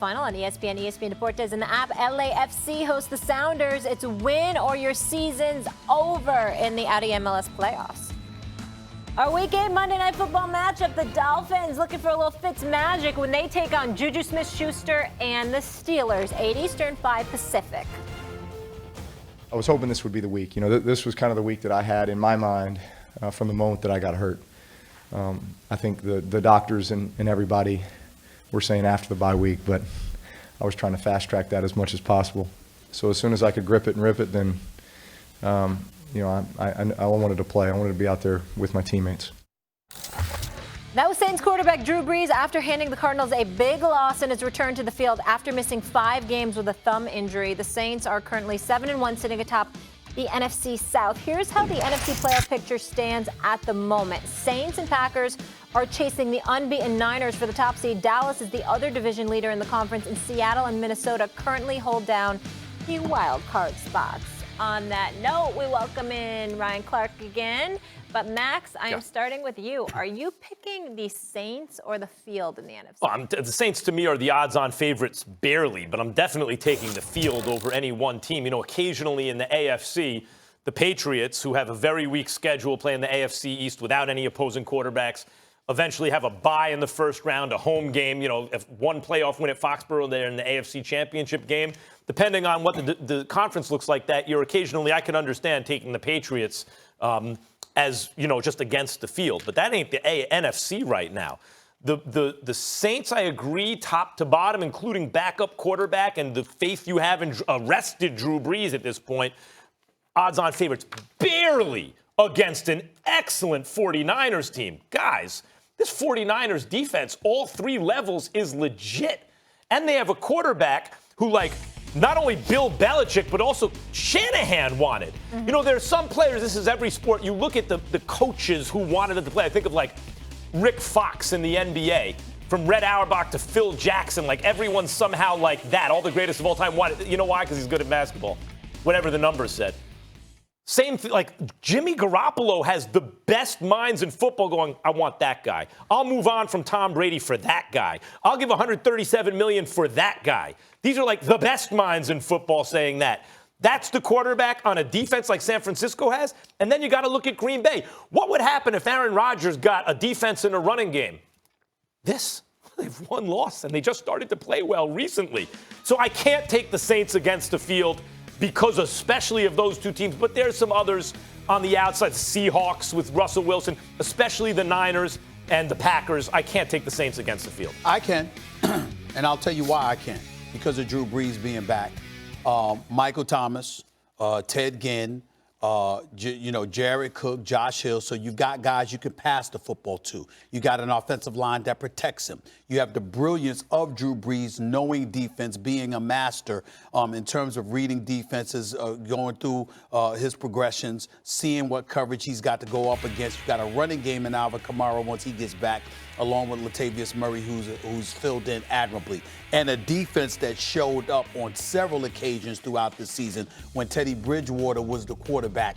Final on ESPN, ESPN Deportes, and the app. LAFC hosts the Sounders. It's win or your season's over in the Audi MLS playoffs. Our Week 8 Monday Night Football matchup, the Dolphins looking for a little Fitz magic when they take on Juju Smith-Schuster and the Steelers, 8 Eastern, 5 Pacific. I was hoping this would be the week. You know, this was kind of the week that I had in my mind from the moment that I got hurt. I think the doctors and everybody were saying after the bye week, but I was trying to fast track that as much as possible. So as soon as I could grip it and rip it, then you know, I wanted to play. I wanted to be out there with my teammates. That was Saints quarterback Drew Brees after handing the Cardinals a big loss in his return to the field after missing 5 games with a thumb injury. The Saints are currently 7-1, sitting atop the NFC South. Here's how the NFC playoff picture stands at the moment. Saints and Packers are chasing the unbeaten Niners for the top seed. Dallas is the other division leader in the conference, and Seattle and Minnesota currently hold down the wild card spots. On that note, we welcome in Ryan Clark again. But Max, I am starting with you. Are you picking the Saints or the field in the NFC? Well, the Saints, to me, are the odds-on favorites barely, but I'm definitely taking the field over any one team. You know, occasionally in the AFC, the Patriots, who have a very weak schedule, play in the AFC East without any opposing quarterbacks, eventually have a bye in the first round, a home game. You know, if one playoff win at Foxborough, they're in the AFC Championship game. Depending on what the conference looks like that year, occasionally I can understand taking the Patriots as, you know, just against the field. But that ain't the NFC right now. The Saints, I agree, top to bottom, including backup quarterback and the faith you have in arrested Drew Brees at this point, odds-on favorites barely against an excellent 49ers team. Guys, this 49ers defense, all 3 levels, is legit. And they have a quarterback who, like, not only Bill Belichick, but also Shanahan wanted. Mm-hmm. You know, there are some players, this is every sport, you look at the coaches who wanted them to play. I think of, like, Rick Fox in the NBA, from Red Auerbach to Phil Jackson. Like, everyone somehow like that. All the greatest of all time wanted. You know why? Because he's good at basketball. Whatever the numbers said. Same thing, like Jimmy Garoppolo has the best minds in football going, I want that guy. I'll move on from Tom Brady for that guy. I'll give $137 million for that guy. These are like the best minds in football saying that. That's the quarterback on a defense like San Francisco has. And then you got to look at Green Bay. What would happen if Aaron Rodgers got a defense and a running game? They've won, lost, and they just started to play well recently. So I can't take the Saints against the field because especially of those 2 teams. But there's some others on the outside, Seahawks with Russell Wilson, especially the Niners and the Packers. I can't take the Saints against the field. I can, and I'll tell you why I can. Because of Drew Brees being back. Michael Thomas, Ted Ginn, Jared Cook, Josh Hill. So you've got guys you can pass the football to. You got an offensive line that protects him. You have the brilliance of Drew Brees knowing defense, being a master in terms of reading defenses, going through his progressions, seeing what coverage he's got to go up against. You've got a running game in Alvin Kamara once he gets back, along with Latavius Murray, who's filled in admirably. And a defense that showed up on several occasions throughout the season when Teddy Bridgewater was the quarterback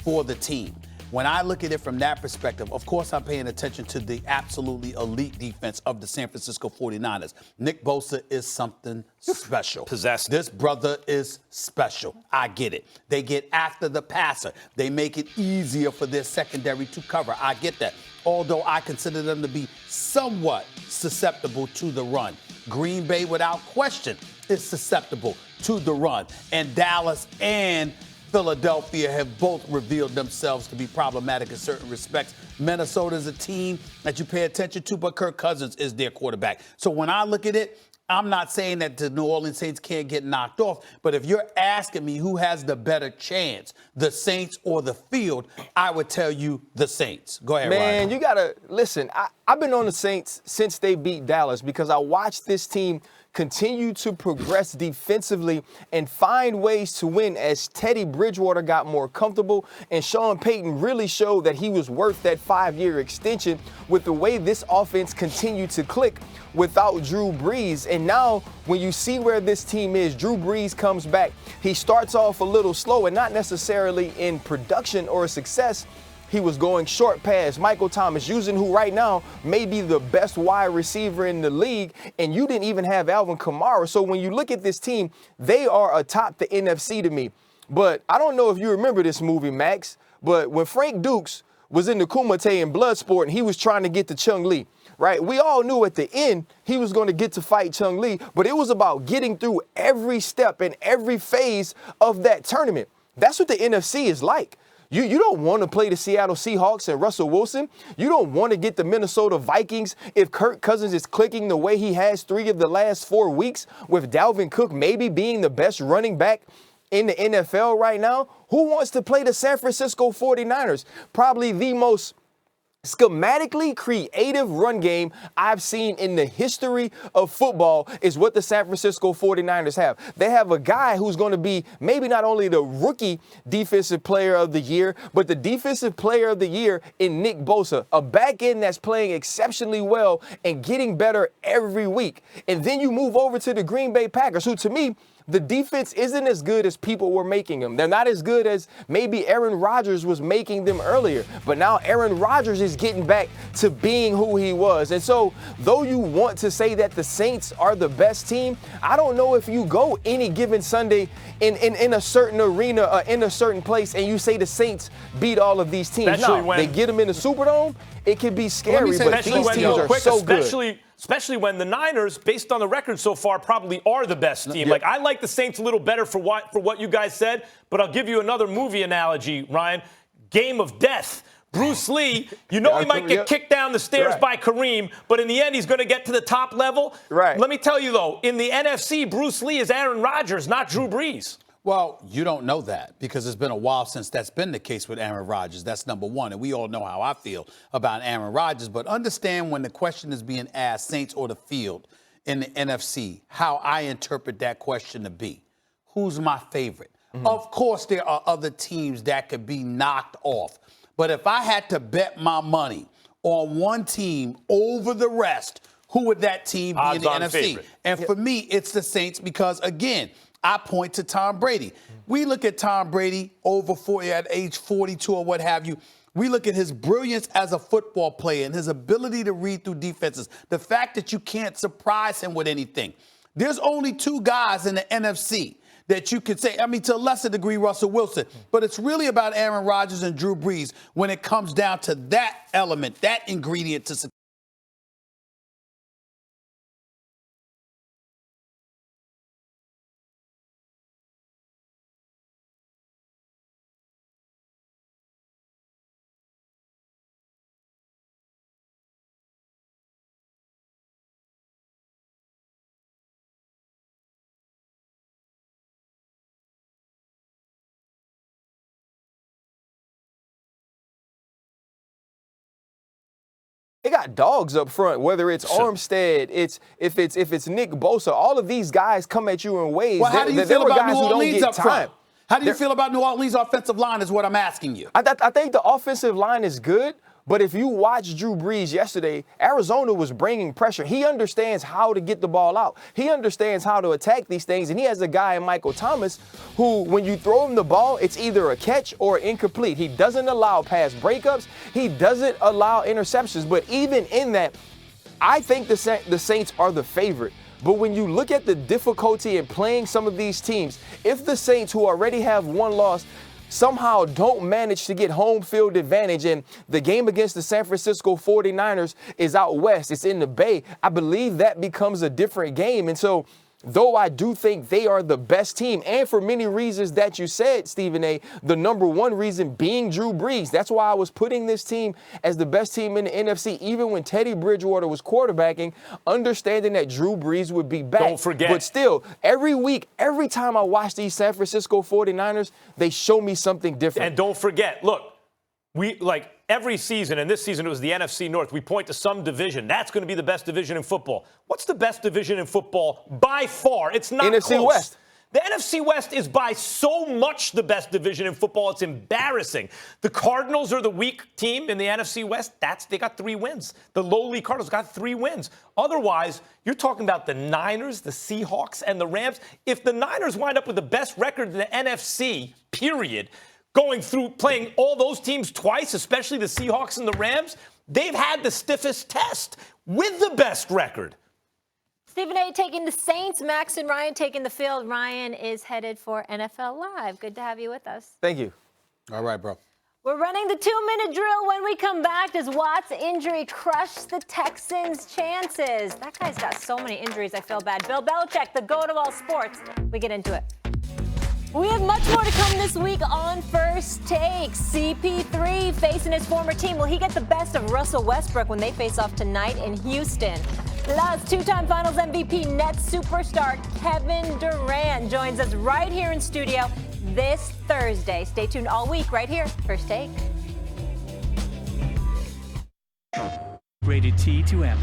for the team. When I look at it from that perspective, of course I'm paying attention to the absolutely elite defense of the San Francisco 49ers. Nick Bosa is something special. Possessed. This brother is special. I get it. They get after the passer. They make it easier for their secondary to cover. I get that. Although I consider them to be somewhat susceptible to the run. Green Bay, without question, is susceptible to the run. And Dallas and Philadelphia have both revealed themselves to be problematic in certain respects. Minnesota is a team that you pay attention to, but Kirk Cousins is their quarterback. So when I look at it, I'm not saying that the New Orleans Saints can't get knocked off, but if you're asking me who has the better chance, the Saints or the field, I would tell you the Saints. Go ahead, Man, Ryan. you got to listen. I've been on the Saints since they beat Dallas because I watched this team continue to progress defensively and find ways to win as Teddy Bridgewater got more comfortable and Sean Payton really showed that he was worth that 5-year extension with the way this offense continued to click without Drew Brees. And now when you see where this team is, Drew Brees comes back. He starts off a little slow and not necessarily in production or success, He was going short pass, Michael Thomas, using who right now may be the best wide receiver in the league, and you didn't even have Alvin Kamara. So when you look at this team, they are atop the NFC to me. But I don't know if you remember this movie, Max, but when Frank Dukes was in the Kumite in Bloodsport and he was trying to get to Chung Lee, right? We all knew at the end he was going to get to fight Chung Lee, but it was about getting through every step and every phase of that tournament. That's what the NFC is like. You don't want to play the Seattle Seahawks and Russell Wilson. You don't want to get the Minnesota Vikings if Kirk Cousins is clicking the way he has 3 of the last 4 weeks, with Dalvin Cook maybe being the best running back in the NFL right now. Who wants to play the San Francisco 49ers? Probably the most schematically creative run game I've seen in the history of football is what the San Francisco 49ers have. They have a guy who's going to be maybe not only the rookie defensive player of the year, but the defensive player of the year in Nick Bosa, a back end that's playing exceptionally well and getting better every week. And then you move over to the Green Bay Packers, who to me, the defense isn't as good as people were making them. They're not as good as maybe Aaron Rodgers was making them earlier. But now Aaron Rodgers is getting back to being who he was. And so though you want to say that the Saints are the best team, I don't know if you go any given Sunday in a certain arena, in a certain place, and you say the Saints beat all of these teams. Now, they get them in the Superdome, it can be scary, but these teams are so good. Especially when the Niners, based on the record so far, probably are the best team. Yep. Like, I like the Saints a little better for what you guys said, but I'll give you another movie analogy, Ryan. Game of Death. Bruce Lee, you know he might get kicked down the stairs by Kareem, but in the end he's going to get to the top level. Right. Let me tell you, though, in the NFC, Bruce Lee is Aaron Rodgers, not Drew Brees. Well, you don't know that because it's been a while since that's been the case with Aaron Rodgers. That's number one. And we all know how I feel about Aaron Rodgers. But understand when the question is being asked, Saints or the field in the NFC, how I interpret that question to be. Who's my favorite? Mm-hmm. Of course, there are other teams that could be knocked off. But if I had to bet my money on one team over the rest, who would that team be in the NFC? Favorite. And for me, it's the Saints because, again, I point to Tom Brady. We look at Tom Brady over 40 at age 42 or what have you. We look at his brilliance as a football player and his ability to read through defenses. The fact that you can't surprise him with anything. There's only 2 guys in the NFC that you could say, I mean, to a lesser degree, Russell Wilson. But it's really about Aaron Rodgers and Drew Brees when it comes down to that element, that ingredient to success. They got dogs up front, whether it's Armstead, if it's Nick Bosa, all of these guys come at you in ways. Well, how do you feel about New Orleans up front? How do you feel about New Orleans' offensive line is what I'm asking you. I think the offensive line is good, but if you watch Drew Brees yesterday, Arizona was bringing pressure. He understands how to get the ball out. He understands how to attack these things, and he has a guy in Michael Thomas who, when you throw him the ball, it's either a catch or incomplete. He doesn't allow pass breakups. He doesn't allow interceptions, but even in that, I think the Saints are the favorite. But when you look at the difficulty in playing some of these teams, if the Saints, who already have one loss, somehow don't manage to get home field advantage, and the game against the San Francisco 49ers is out west, it's in the Bay, I believe that becomes a different game. And so though I do think they are the best team, and for many reasons that you said, Stephen A., the number one reason being Drew Brees. That's why I was putting this team as the best team in the NFC, even when Teddy Bridgewater was quarterbacking, understanding that Drew Brees would be back. Don't forget. But still, every week, every time I watch these San Francisco 49ers, they show me something different. And don't forget, look, every season, and this season it was the NFC North, we point to some division. That's going to be the best division in football. What's the best division in football? By far. It's not NFC close. West. The NFC West is by so much the best division in football. It's embarrassing. The Cardinals are the weak team in the NFC West. They got 3 wins. The lowly Cardinals got 3 wins. Otherwise, you're talking about the Niners, the Seahawks, and the Rams. If the Niners wind up with the best record in the NFC, period, going through playing all those teams twice, especially the Seahawks and the Rams, they've had the stiffest test with the best record. Stephen A. taking the Saints, Max and Ryan taking the field. Ryan is headed for NFL Live. Good to have you with us. Thank you. All right, bro. We're running the 2-minute drill. When we come back, does Watt's injury crush the Texans' chances? That guy's got so many injuries, I feel bad. Bill Belichick, the GOAT of all sports. We get into it. We have much more to come this week on First Take. CP3 facing his former team. Will he get the best of Russell Westbrook when they face off tonight in Houston? Plus, two-time Finals MVP Nets superstar Kevin Durant joins us right here in studio this Thursday. Stay tuned all week right here. First Take. Rated T to M.